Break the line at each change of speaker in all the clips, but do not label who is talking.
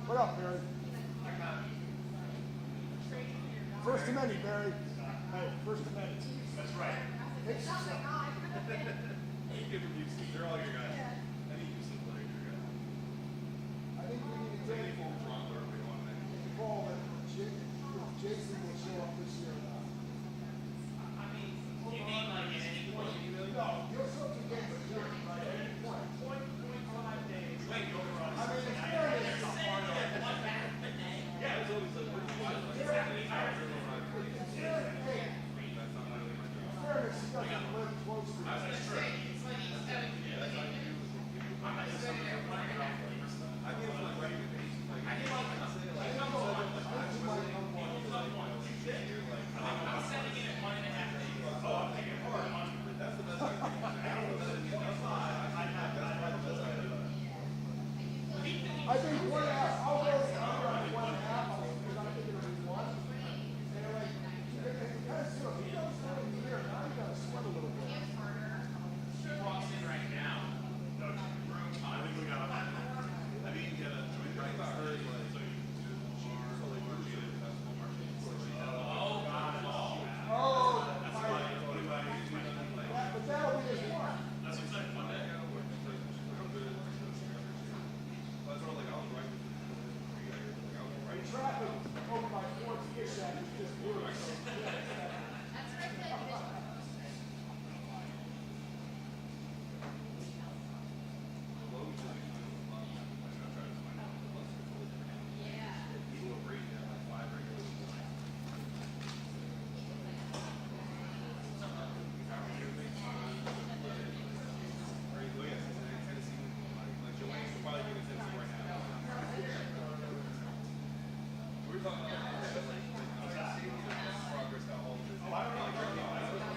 What up, Barry? First to many, Barry. Hey, first to many.
That's right.
It's
They're all your guys.
I think we need to take call that Jason will show up this year.
I mean, you mean like at any point?
No, you're supposed to get the year, right? At any point.
0.5 days. Wait, go for us.
I mean, it's fairness.
Yeah, it's always like, what do you want? It's happening.
Fairness, he doesn't live close to
That's
us.
true. Yeah, that's how you do it. I'm not just something I'm running around for. I get like recommendations. Like, I get like, I'm sending it at 1.5 days. Oh, I'm taking it hard. That's the best I can do. I don't know that it's enough. That's probably the best I can do.
I think 1.5, I'll go with 1.5, because I think it'll be one. And like, because, you know, he goes down in the year, now you gotta sweat a little bit.
She walks in right now. No, room. I think we got I mean, you get a right about her, like, so she's totally working at Festival Martinsburg. Oh, God.
Oh,
That's why
but that'll be his one.
that's exciting. Monday. That's what like I was right.
The traffic over by Fort Fish Shack is just brutal. So, yeah.
We're talking about progress, how all this. Oh, I don't know.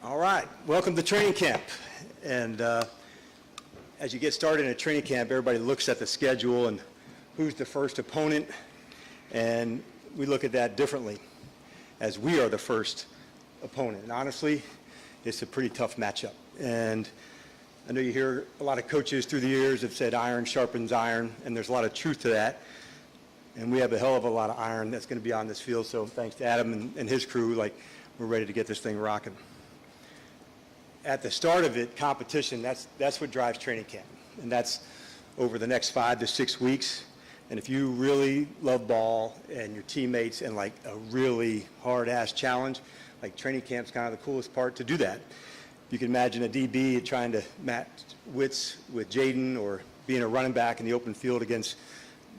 All right, welcome to training camp. And as you get started in a training camp, everybody looks at the schedule and who's the first opponent, and we look at that differently, as we are the first opponent. And honestly, it's a pretty tough matchup. And I know you hear a lot of coaches through the years have said iron sharpens iron, and there's a lot of truth to that. And we have a hell of a lot of iron that's going to be on this field, so thanks to Adam and his crew, like, we're ready to get this thing rocking. At the start of it, competition, that's what drives training camp. And that's over the next 5 to 6 weeks. And if you really love ball and your teammates and like a really hard-ass challenge, like training camp's kind of the coolest part to do that. You can imagine a DB trying to match wits with Jaden, or being a running back in the open field against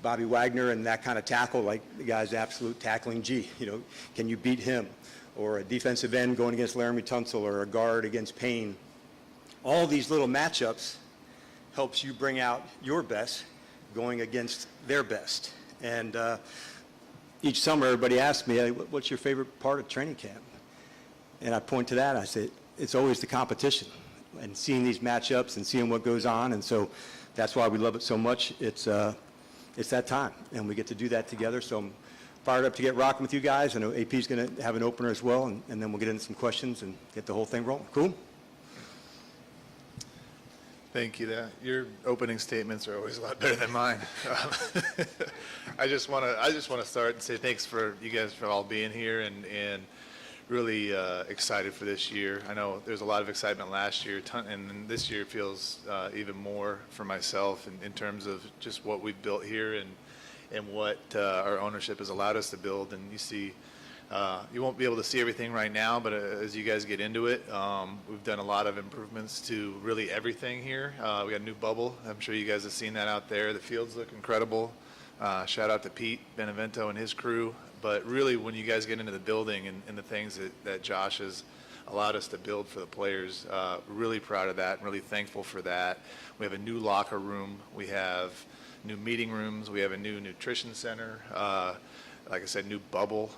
Bobby Wagner and that kind of tackle, like the guy's absolute tackling G. You know, can you beat him? Or a defensive end going against Laramie Tunsil, or a guard against Payne. All these little matchups helps you bring out your best going against their best. And each summer everybody asks me, hey, what's your favorite part of training camp? And I point to that, I say, it's always the competition and seeing these matchups and seeing what goes on. And so that's why we love it so much. It's that time, and we get to do that together. So I'm fired up to get rocking with you guys. I know AP's going to have an opener as well, and then we'll get into some questions and get the whole thing rolling. Cool?
Thank you. Your opening statements are always a lot better than mine. I just want to start and say thanks for you guys for all being here, and really excited for this year. I know there's a lot of excitement last year, and this year feels even more for myself in terms of just what we've built here and what our ownership has allowed us to build. And you see, you won't be able to see everything right now, but as you guys get into it, we've done a lot of improvements to really everything here. We got a new bubble. I'm sure you guys have seen that out there. The fields look incredible. Shout out to Pete Benevento and his crew. But really, when you guys get into the building and the things that Josh has allowed us to build for the players, really proud of that and really thankful for that. We have a new locker room. We have new meeting rooms. We have a new nutrition center. Like I said, new bubble.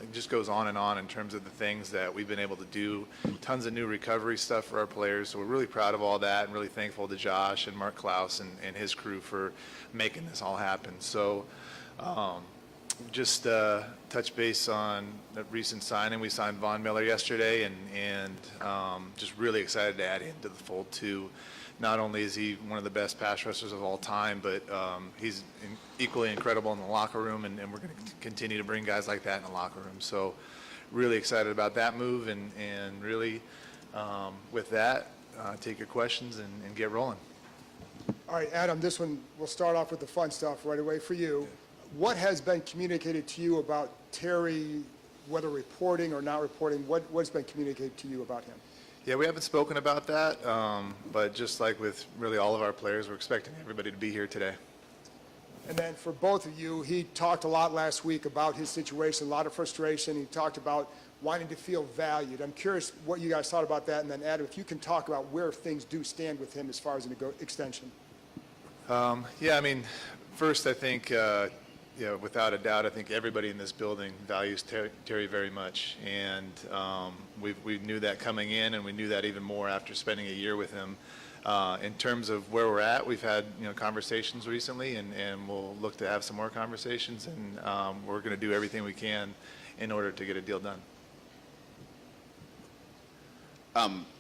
It just goes on in terms of the things that we've been able to do. Tons of new recovery stuff for our players. So we're really proud of all that and really thankful to Josh and Mark Klaus and his crew for making this all happen. So just touch base on the recent signing. We signed Von Miller yesterday, and just really excited to add him to the fold too. Not only is he one of the best pass rushers of all time, but he's equally incredible in the locker room, and we're going to continue to bring guys like that in the locker room. So really excited about that move, and really with that, take your questions and get rolling.
All right, Adam, this one, we'll start off with the fun stuff right away for you. What has been communicated to you about Terry, whether reporting or not reporting? What's been communicated to you about him?
Yeah, we haven't spoken about that, but just like with really all of our players, we're expecting everybody to be here today.
And then for both of you, he talked a lot last week about his situation, a lot of frustration. He talked about wanting to feel valued. I'm curious what you guys thought about that. And then, Adam, if you can talk about where things do stand with him as far as an extension.
Yeah, I mean, first I think, without a doubt, I think everybody in this building values Terry very much. And we knew that coming in, and we knew that even more after spending a year with him. In terms of where we're at, we've had conversations recently, and we'll look to have some more conversations, and we're going to do everything we can in order to get a deal done.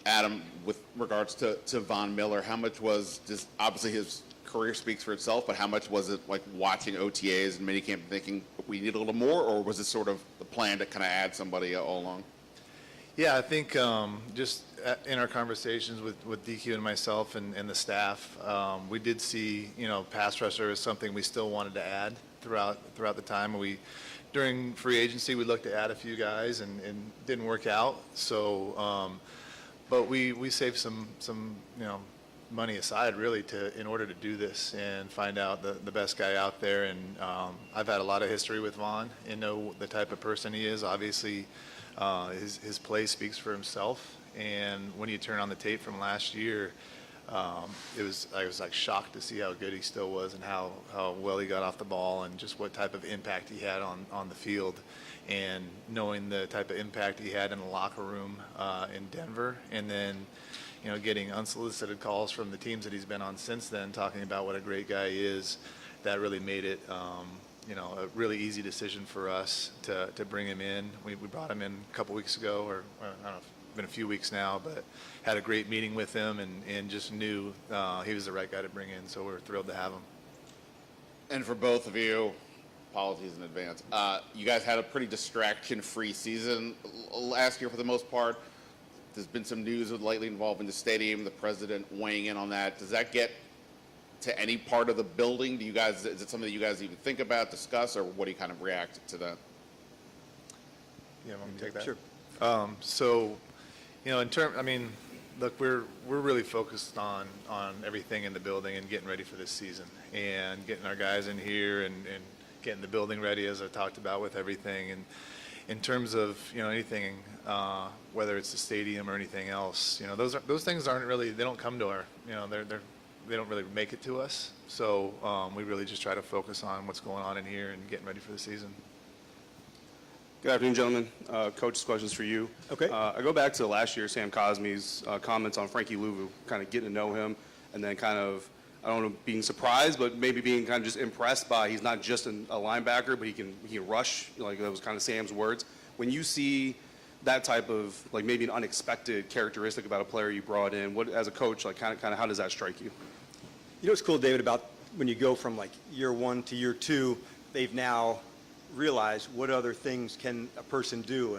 Adam, with regards to Von Miller, how much was just obviously his career speaks for itself, but how much was it like watching OTAs and minicamp thinking we need a little more, or was it sort of the plan to kind of add somebody all along?
Yeah, I think just in our conversations with DQ and myself and the staff, we did see, pass rusher is something we still wanted to add throughout the time. During free agency, we looked to add a few guys and didn't work out. So, but we saved some money aside really in order to do this and find out the best guy out there. And I've had a lot of history with Von and know the type of person he is. Obviously, his play speaks for himself. And when you turn on the tape from last year, I was like shocked to see how good he still was and how well he got off the ball and just what type of impact he had on the field. And knowing the type of impact he had in the locker room in Denver, and then, you know, getting unsolicited calls from the teams that he's been on since then, talking about what a great guy he is, that really made it, you know, a really easy decision for us to bring him in. We brought him in a couple weeks ago, or I don't know, it's been a few weeks now, but had a great meeting with him and just knew he was the right guy to bring in, so we're thrilled to have him.
And for both of you, apologies in advance, you guys had a pretty distraction-free season last year for the most part. There's been some news lately involving the stadium, the president weighing in on that. Does that get to any part of the building? Do you guys, is it something that you guys even think about, discuss, or what do you kind of react to that?
Yeah, want me to take that?
Sure.
So, you know, I mean, look, we're really focused on everything in the building and getting ready for this season and getting our guys in here and getting the building ready, as I talked about with everything. And in terms of, you know, anything, whether it's the stadium or anything else, you know, those things aren't really, they don't come to our, you know, they don't really make it to us. So we really just try to focus on what's going on in here and getting ready for the season.
Good afternoon, gentlemen. Coach's questions for you.
Okay.
I go back to last year, Sam Cosme's comments on Frankie Louvu, kind of getting to know him, and then kind of, I don't know, being surprised, but maybe being kind of just impressed by he's not just a linebacker, but he can rush. Like, that was kind of Sam's words. When you see that type of, like, maybe an unexpected characteristic about a player you brought in, what, as a coach, like, kind of how does that strike you?
You know what's cool, David, about when you go from like year one to year two, they've now realized what other things can a person do,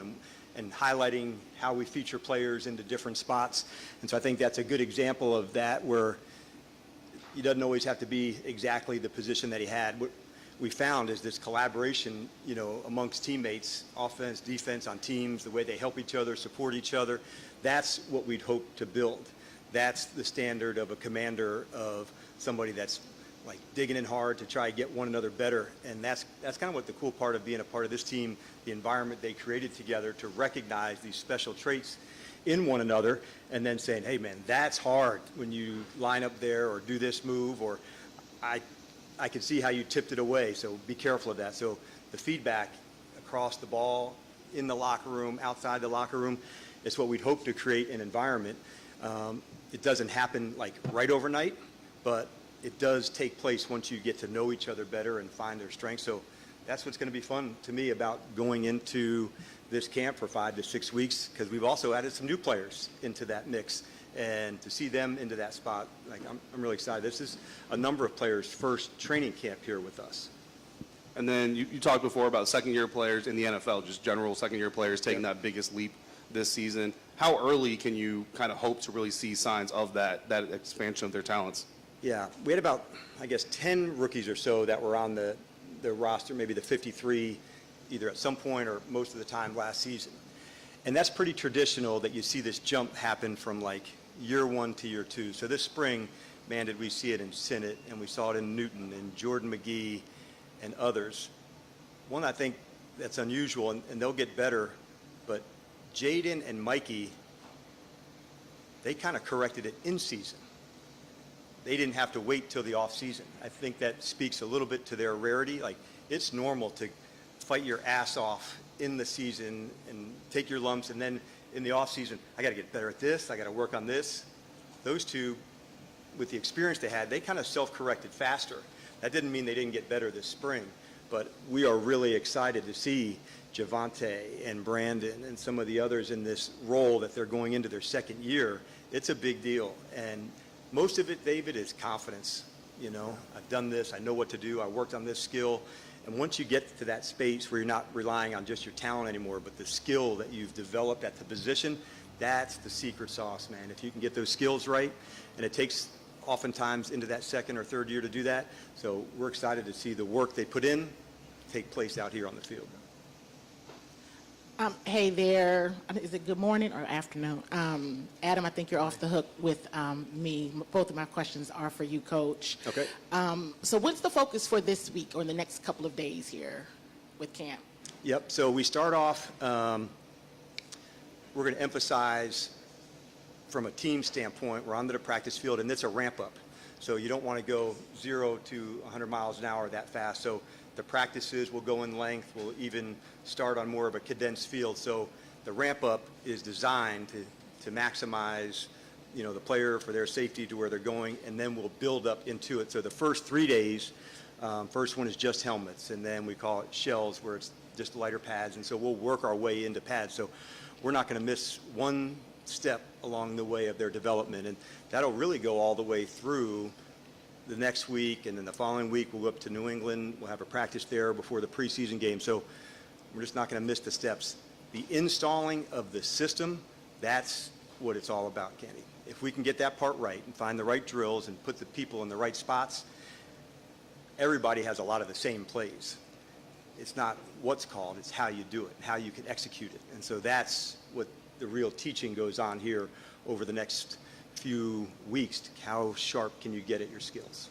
and highlighting how we feature players into different spots. And so I think that's a good example of that, where he doesn't always have to be exactly the position that he had. What we found is this collaboration, you know, amongst teammates, offense, defense, on teams, the way they help each other, support each other. That's what we'd hope to build. That's the standard of a commander, of somebody that's like digging in hard to try to get one another better. And that's kind of what the cool part of being a part of this team, the environment they created together to recognize these special traits in one another, and then saying, hey man, that's hard when you line up there or do this move, or I can see how you tipped it away, so be careful of that. So the feedback across the ball, in the locker room, outside the locker room, is what we'd hope to create an environment. It doesn't happen like right overnight, but it does take place once you get to know each other better and find their strengths. So that's what's going to be fun to me about going into this camp for 5 to 6 weeks, because we've also added some new players into that mix, and to see them into that spot, like I'm really excited. This is a number of players' first training camp here with us.
And then you talked before about second-year players in the NFL, just general second-year players taking that biggest leap this season. How early can you kind of hope to really see signs of that expansion of their talents?
Yeah, we had about, I guess, 10 rookies or so that were on the roster, maybe the 53, either at some point or most of the time last season. And that's pretty traditional that you see this jump happen from like year one to year two. So this spring, man, did we see it in Sinnott, and we saw it in Newton and Jordan McGee and others. One I think that's unusual, and they'll get better, but Jaden and Mikey, they kind of corrected it in season. They didn't have to wait till the off season. I think that speaks a little bit to their rarity. Like, it's normal to fight your ass off in the season and take your lumps, and then in the off season, I got to get better at this, I got to work on this. Those two, with the experience they had, they kind of self-corrected faster. That didn't mean they didn't get better this spring, but we are really excited to see Javante and Brandon and some of the others in this role that they're going into their second year. It's a big deal, and most of it, David, is confidence. You know, I've done this, I know what to do, I worked on this skill. And once you get to that space where you're not relying on just your talent anymore, but the skill that you've developed at the position, that's the secret sauce, man. If you can get those skills right, and it takes oftentimes into that second or third year to do that. So we're excited to see the work they put in take place out here on the field.
Hey there, is it good morning or afternoon? Adam, I think you're off the hook with me. Both of my questions are for you, Coach.
Okay.
So what's the focus for this week or the next couple of days here with camp?
Yep, so we start off, we're going to emphasize from a team standpoint, we're onto the practice field, and it's a ramp up. So you don't want to go 0 to 100 miles an hour that fast. So the practices will go in length. We'll even start on more of a condensed field. So the ramp up is designed to maximize, you know, the player for their safety to where they're going, and then we'll build up into it. So the first 3 days, first one is just helmets, and then we call it shells, where it's just lighter pads, and so we'll work our way into pads. So we're not going to miss one step along the way of their development, and that'll really go all the way through the next week, and then the following week we'll go up to New England. We'll have a practice there before the preseason game, so we're just not going to miss the steps. The installing of the system, that's what it's all about, Kenny. If we can get that part right and find the right drills and put the people in the right spots, everybody has a lot of the same plays. It's not what's called, it's how you do it, how you can execute it. And so that's what the real teaching goes on here over the next few weeks. How sharp can you get at your skills?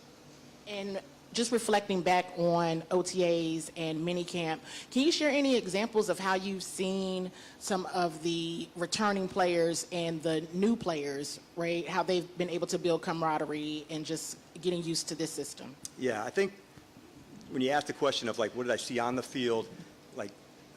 And just reflecting back on OTAs and minicamp, can you share any examples of how you've seen some of the returning players and the new players, right, how they've been able to build camaraderie and just getting used to this system?
Yeah, I think when you ask the question of, like, what did I see on the field, like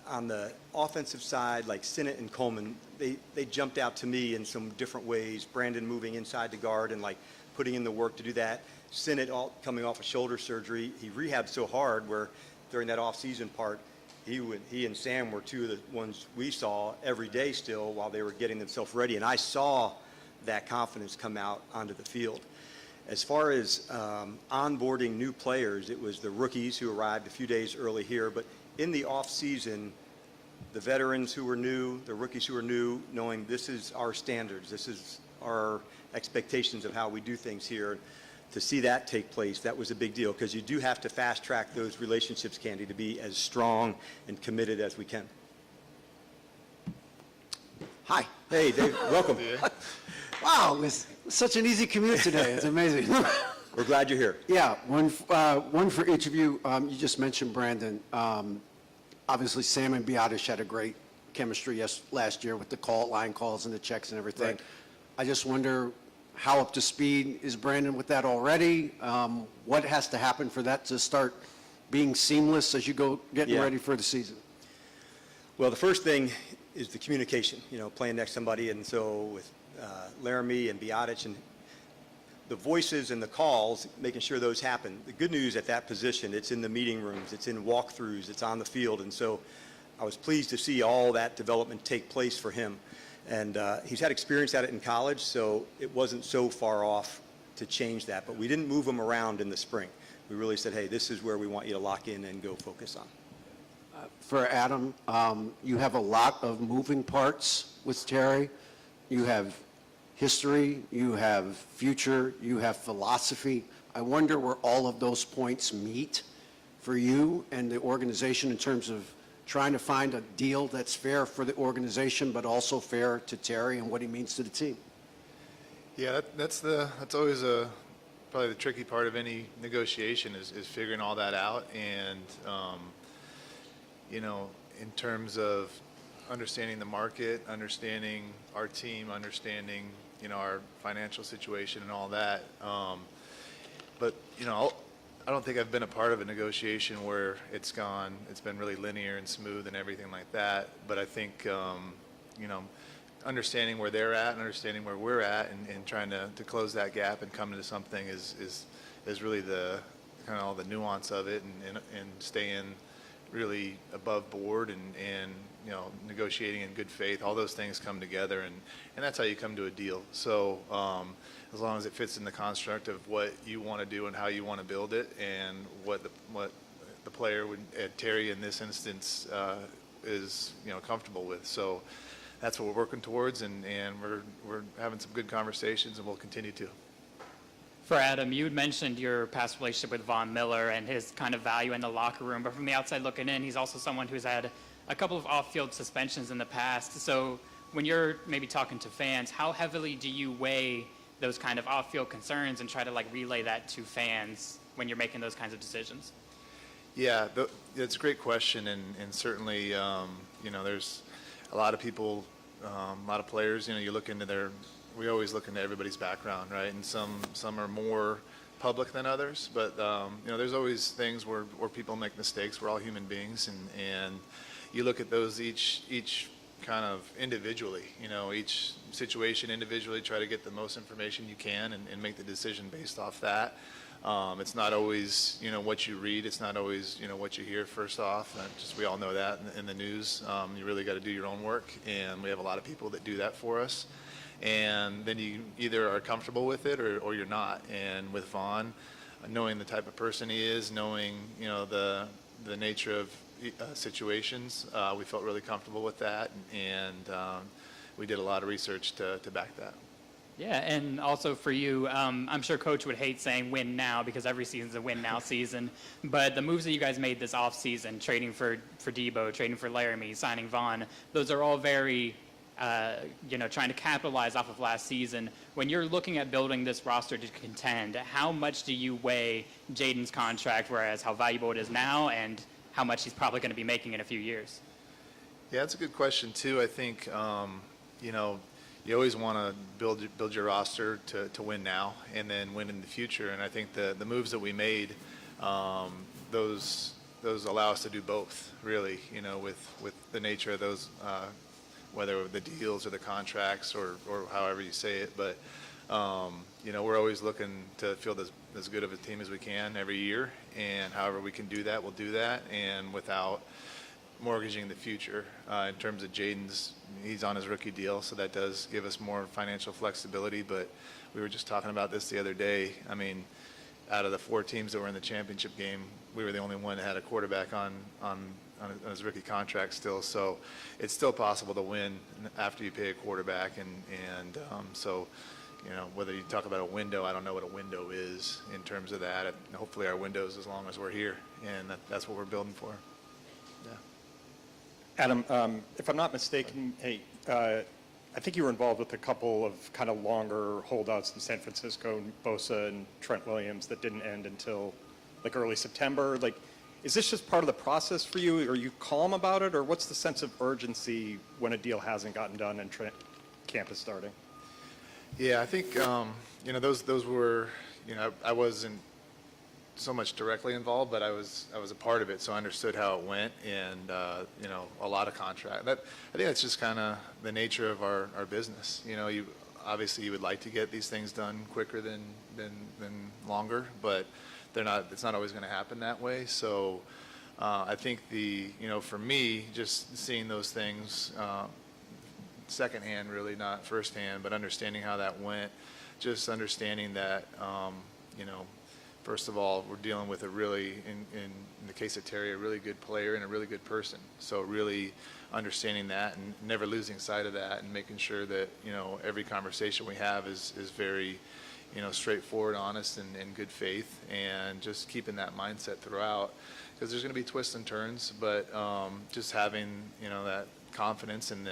on the offensive side, like Sinnott and Coleman, they jumped out to me in some different ways. Brandon moving inside the guard and like putting in the work to do that. Sinnott coming off a shoulder surgery. He rehabbed so hard where during that off-season part, he and Sam were two of the ones we saw every day still while they were getting themselves ready. And I saw that confidence come out onto the field. As far as onboarding new players, it was the rookies who arrived a few days early here. But in the off-season, the veterans who were new, the rookies who were new, knowing this is our standards, this is our expectations of how we do things here. To see that take place, that was a big deal, because you do have to fast track those relationships, Candy, to be as strong and committed as we can.
Hi.
Hey, Dave, welcome.
Wow, it was such an easy commute today. It's amazing.
We're glad you're here.
Yeah, one for each of you. You just mentioned Brandon. Obviously, Sam and Biotish had a great chemistry last year with the line calls and the checks and everything.
Right.
I just wonder, how up to speed is Brandon with that already? What has to happen for that to start being seamless as you go getting ready for the season?
Well, the first thing is the communication, you know, playing next to somebody. And so with Laramie and Biotish and the voices and the calls, making sure those happen. The good news at that position, it's in the meeting rooms, it's in walkthroughs, it's on the field. And so I was pleased to see all that development take place for him. And he's had experience at it in college, so it wasn't so far off to change that. But we didn't move him around in the spring. We really said, hey, this is where we want you to lock in and go focus on.
For Adam, you have a lot of moving parts with Terry. You have history, you have future, you have philosophy. I wonder where all of those points meet for you and the organization in terms of trying to find a deal that's fair for the organization, but also fair to Terry and what he means to the team.
Yeah, that's always probably the tricky part of any negotiation is figuring all that out. And you know, in terms of understanding the market, understanding our team, understanding, you know, our financial situation and all that. But you know, I don't think I've been a part of a negotiation where it's been really linear and smooth and everything like that. But I think, you know, understanding where they're at and understanding where we're at and trying to close that gap and come into something is really the kind of all the nuance of it and staying really above board and you know, negotiating in good faith. All those things come together and that's how you come to a deal. So as long as it fits in the construct of what you want to do and how you want to build it and what the player would, Terry in this instance, is, you know, comfortable with. So that's what we're working towards and we're having some good conversations and we'll continue to.
For Adam, you had mentioned your past relationship with Von Miller and his kind of value in the locker room, but from the outside looking in, he's also someone who's had a couple of off-field suspensions in the past. So when you're maybe talking to fans, how heavily do you weigh those kind of off-field concerns and try to like relay that to fans when you're making those kinds of decisions?
Yeah, it's a great question, and certainly, you know, there's a lot of people, a lot of players, you know, you look into their we always look into everybody's background, right? And some are more public than others, but you know, there's always things where people make mistakes. We're all human beings, and you look at those each kind of individually, you know, each situation individually, try to get the most information you can and make the decision based off that. It's not always, you know, what you read. It's not always, you know, what you hear first off. Just we all know that in the news. You really got to do your own work, and we have a lot of people that do that for us. And then you either are comfortable with it or you're not. And with Vaughn, knowing the type of person he is, knowing, you know, the nature of situations, we felt really comfortable with that, and we did a lot of research to back that.
Yeah, and also for you, I'm sure Coach would hate saying win now because every season's a win now season. But the moves that you guys made this offseason, trading for Debo, trading for Laramie, signing Vaughn, those are all very, you know, trying to capitalize off of last season. When you're looking at building this roster to contend, how much do you weigh Jaden's contract, whereas how valuable it is now, and how much he's probably going to be making in a few years?
Yeah, that's a good question too. I think you know, you always want to build your roster to win now and then win in the future. And I think the moves that we made, those allow us to do both, really. You know, with the nature of those, whether the deals or the contracts or however you say it. But you know, we're always looking to field as good of a team as we can every year, and however we can do that, we'll do that, and without mortgaging the future. In terms of Jaden's, he's on his rookie deal, so that does give us more financial flexibility. But we were just talking about this the other day. I mean, out of the 4 teams that were in the championship game, we were the only one that had a quarterback on his rookie contract still. So it's still possible to win after you pay a quarterback, and so, you know, whether you talk about a window, I don't know what a window is in terms of that. Hopefully our window's as long as we're here, and that's what we're building for. Yeah.
Adam, if I'm not mistaken, hey, I think you were involved with a couple of kind of longer holdouts in San Francisco, Bosa and Trent Williams, that didn't end until like early September. Like, is this just part of the process for you? Are you calm about it, or what's the sense of urgency when a deal hasn't gotten done and Trent camp is starting?
Yeah, I think you know, those were, you know, I wasn't so much directly involved, but I was a part of it, so I understood how it went, and you know, a lot of contract. I think that's just kind of the nature of our business. You know, you would like to get these things done quicker than longer, but they're not. It's not always going to happen that way. So I think you know, for me, just seeing those things secondhand, really, not firsthand, but understanding how that went, just understanding that you know, first of all, we're dealing with a really, in the case of Terry, a really good player and a really good person. So really understanding that and never losing sight of that, and making sure that, you know, every conversation we have is very, you know, straightforward, honest, and in good faith, and just keeping that mindset throughout, because there's going to be twists and turns, but just having, you know, that confidence and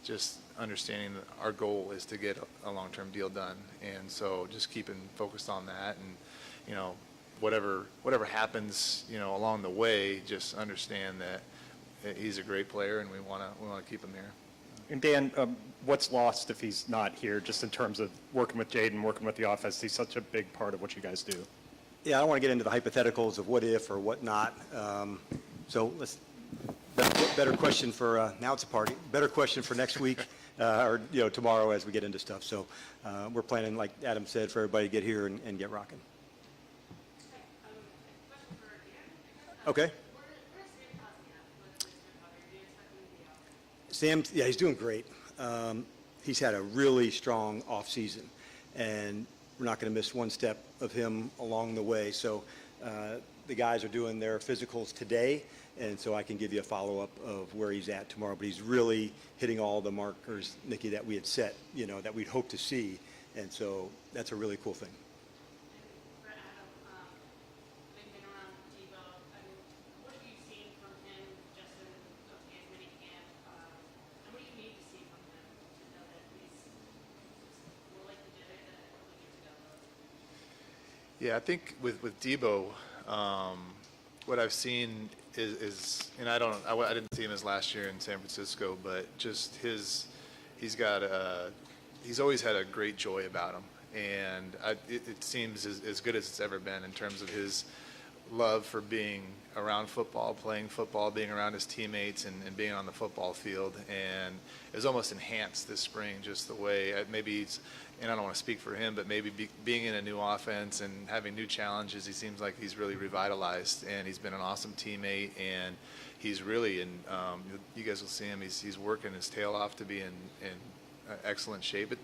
just understanding that our goal is to get a long-term deal done, and so just keeping focused on that, and, you know, whatever happens, you know, along the way, just understand that he's a great player, and we want to keep him here.
And Dan, what's lost if he's not here, just in terms of working with Jaden, working with the offense? He's such a big part of what you guys do.
Yeah, I don't want to get into the hypotheticals of what if or what not. So better question for, now it's a party, better question for next week or, you know, tomorrow as we get into stuff. So we're planning, like Adam said, for everybody to get here and get rocking. Okay. Sam, yeah, he's doing great. He's had a really strong off season, and we're not going to miss one step of him along the way. So the guys are doing their physicals today, and so I can give you a follow-up of where he's at tomorrow. But he's really hitting all the markers, Nikki, that we had set, you know, that we'd hope to see, and so that's a really cool thing.
For Adam, having been around Debo, I mean, what have you seen from him just in his mini camp? And what do you need to see from him to know that he's more like the Jaden than a couple years ago?
Yeah, I think with Debo, what I've seen is, and I didn't see him as last year in San Francisco, but just he's got he's always had a great joy about him, and it seems as good as it's ever been in terms of his love for being around football, playing football, being around his teammates, and being on the football field. And it was almost enhanced this spring, just the way maybe it's, and I don't want to speak for him, but maybe being in a new offense and having new challenges, he seems like he's really revitalized, and he's been an awesome teammate, and he's really in, you guys will see him, he's working his tail off to be in excellent shape. But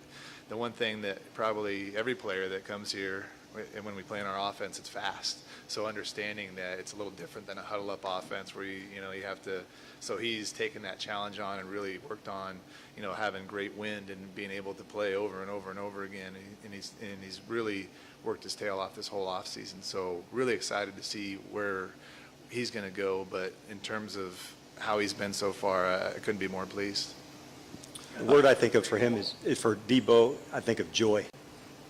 the one thing that probably every player that comes here, and when we play in our offense, it's fast. So understanding that it's a little different than a huddle-up offense where you have to. So he's taken that challenge on and really worked on, having great wind and being able to play over and over and over again. And he's really worked his tail off this whole offseason. So really excited to see where he's going to go. But in terms of how he's been so far, I couldn't be more pleased.
The word I think of for him is for Debo, I think of joy.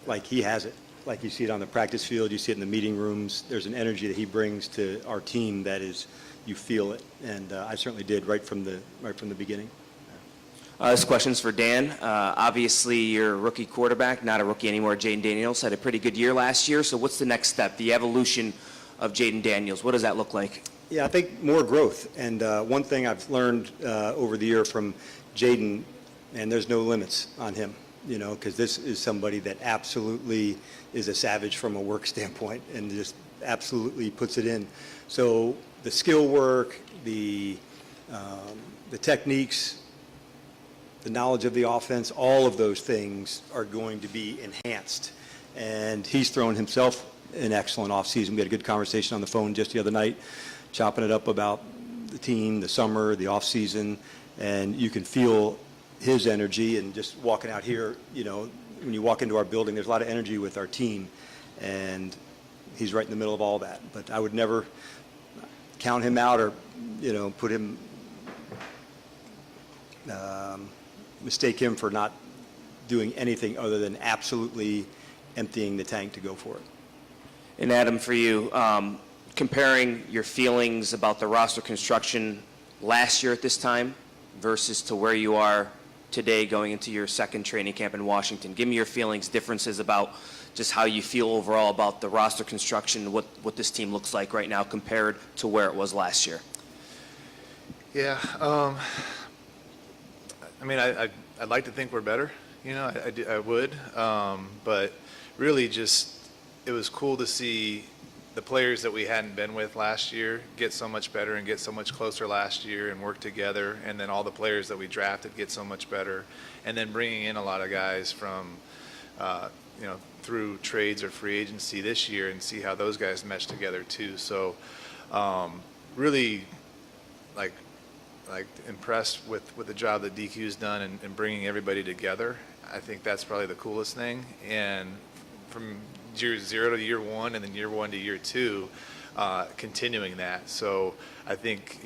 Like he has it. Like you see it on the practice field, you see it in the meeting rooms. There's an energy that he brings to our team that is, you feel it. And I certainly did right from the beginning.
This question's for Dan. Obviously, you're a rookie quarterback, not a rookie anymore. Jaden Daniels had a pretty good year last year. So what's the next step, the evolution of Jaden Daniels? What does that look like?
Yeah, I think more growth. And one thing I've learned over the year from Jaden, and there's no limits on him, because this is somebody that absolutely is a savage from a work standpoint and just absolutely puts it in. So the skill work, the techniques, the knowledge of the offense, all of those things are going to be enhanced. And he's thrown himself an excellent offseason. We had a good conversation on the phone just the other night, chopping it up about the team, the summer, the offseason, and you can feel his energy. And just walking out here, when you walk into our building, there's a lot of energy with our team, and he's right in the middle of all that. But I would never count him out or, put him, mistake him for not doing anything other than absolutely emptying the tank to go for it.
And Adam, for you, comparing your feelings about the roster construction last year at this time versus to where you are today going into your second training camp in Washington. Give me your feelings, differences about just how you feel overall about the roster construction, what this team looks like right now compared to where it was last year.
Yeah, I'd like to think we're better. I would, but really just it was cool to see the players that we hadn't been with last year get so much better and get so much closer last year and work together, and then all the players that we drafted get so much better, and then bringing in a lot of guys from through trades or free agency this year and see how those guys mesh together too. So really like impressed with the job that DQ's done in bringing everybody together. I think that's probably the coolest thing. And from year 0 to year 1 and then year 1 to year 2, continuing that. So I think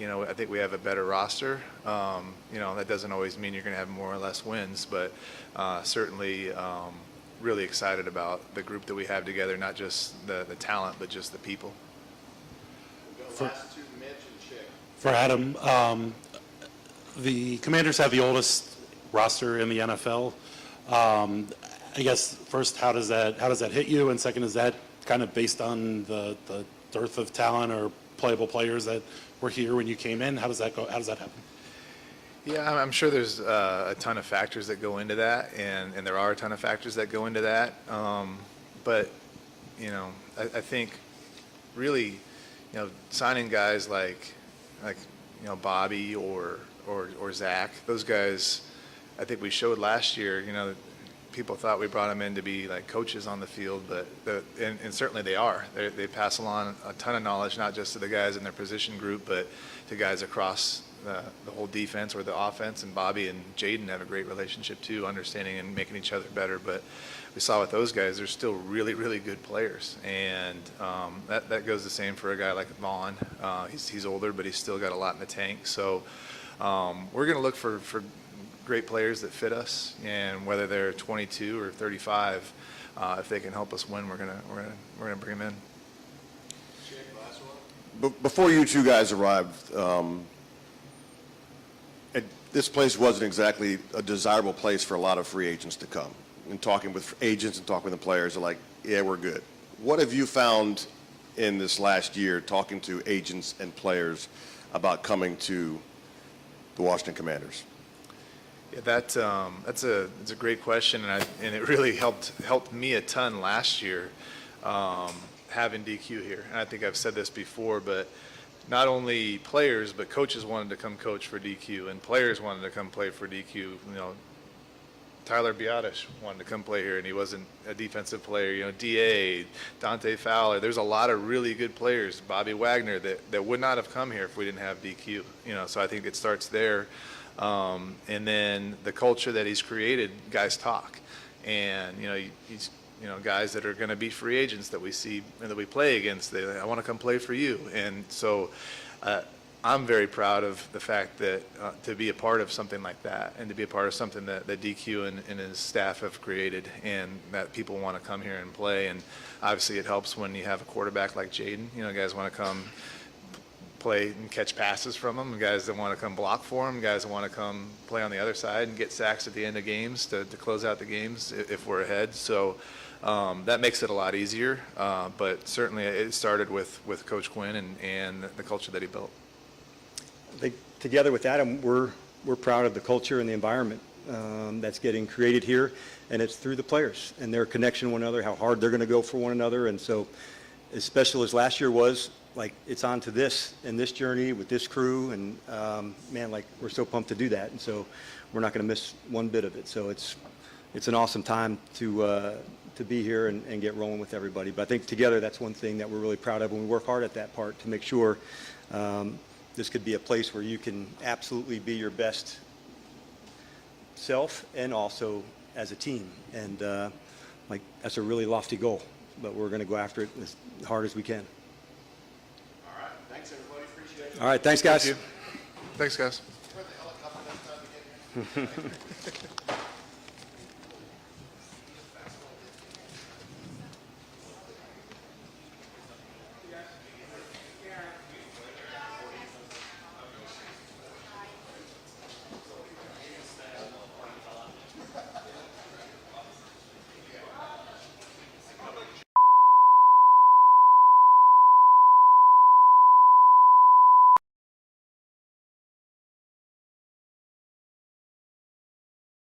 we have a better roster. That doesn't always mean you're going to have more or less wins, but certainly really excited about the group that we have together, not just the talent, but just the people.
For Adam, the Commanders have the oldest roster in the NFL. I guess first, how does that hit you? And second, is that kind of based on the dearth of talent or playable players that were here when you came in? How does that go? How does that happen?
Yeah, I'm sure there's a ton of factors that go into that, and there are a ton of factors that go into that. But I think really, signing guys like Bobby or Zach, those guys, I think we showed last year. People thought we brought them in to be like coaches on the field, but and certainly they are. They pass along a ton of knowledge, not just to the guys in their position group, but to guys across the whole defense or the offense. And Bobby and Jaden have a great relationship too, understanding and making each other better. But we saw with those guys, they're still really, really good players, and that goes the same for a guy like Vaughn. He's older, but he's still got a lot in the tank. So we're going to look for great players that fit us, and whether they're 22 or 35, if they can help us win, we're gonna bring them in.
Before you two guys arrived, this place wasn't exactly a desirable place for a lot of free agents to come. And talking with agents and talking with the players, they're like, yeah, we're good. What have you found in this last year talking to agents and players about coming to the Washington Commanders?
Yeah, that's a great question, and it really helped me a ton last year, having DQ here. And I think I've said this before, but not only players but coaches wanted to come coach for DQ, and players wanted to come play for DQ. You know, Tyler Biadasz wanted to come play here, and he wasn't a defensive player. You know, DA, Dante Fowler. There's a lot of really good players, Bobby Wagner, that would not have come here if we didn't have DQ. You know, so I think it starts there. And then the culture that he's created, guys talk. And, you know, he's, you know, guys that are going to be free agents that we see and that we play against, I want to come play for you. And so I'm very proud of the fact that to be a part of something like that, and to be a part of something that DQ and his staff have created, and that people want to come here and play. And obviously it helps when you have a quarterback like Jaden. You know, guys want to come play and catch passes from him, guys that want to come block for him, guys that want to come play on the other side and get sacks at the end of games to close out the games if we're ahead. So that makes it a lot easier, but certainly it started with Coach Quinn and the culture that he built.
I think together with Adam, we're proud of the culture and the environment that's getting created here, and it's through the players and their connection to one another, how hard they're going to go for one another. And so as special as last year was, like, it's on to this and this journey with this crew, and man, like, we're so pumped to do that, and so we're not going to miss one bit of it. So it's an awesome time to be here and get rolling with everybody. But I think together, that's one thing that we're really proud of, and we work hard at that part to make sure this could be a place where you can absolutely be your best self and also as a team. And like, that's a really lofty goal, but we're going to go after it as hard as we can.
All right. Thanks, everybody. Appreciate it.
All right, thanks, guys.
Thanks, guys.
Where the helicopter next time to get here?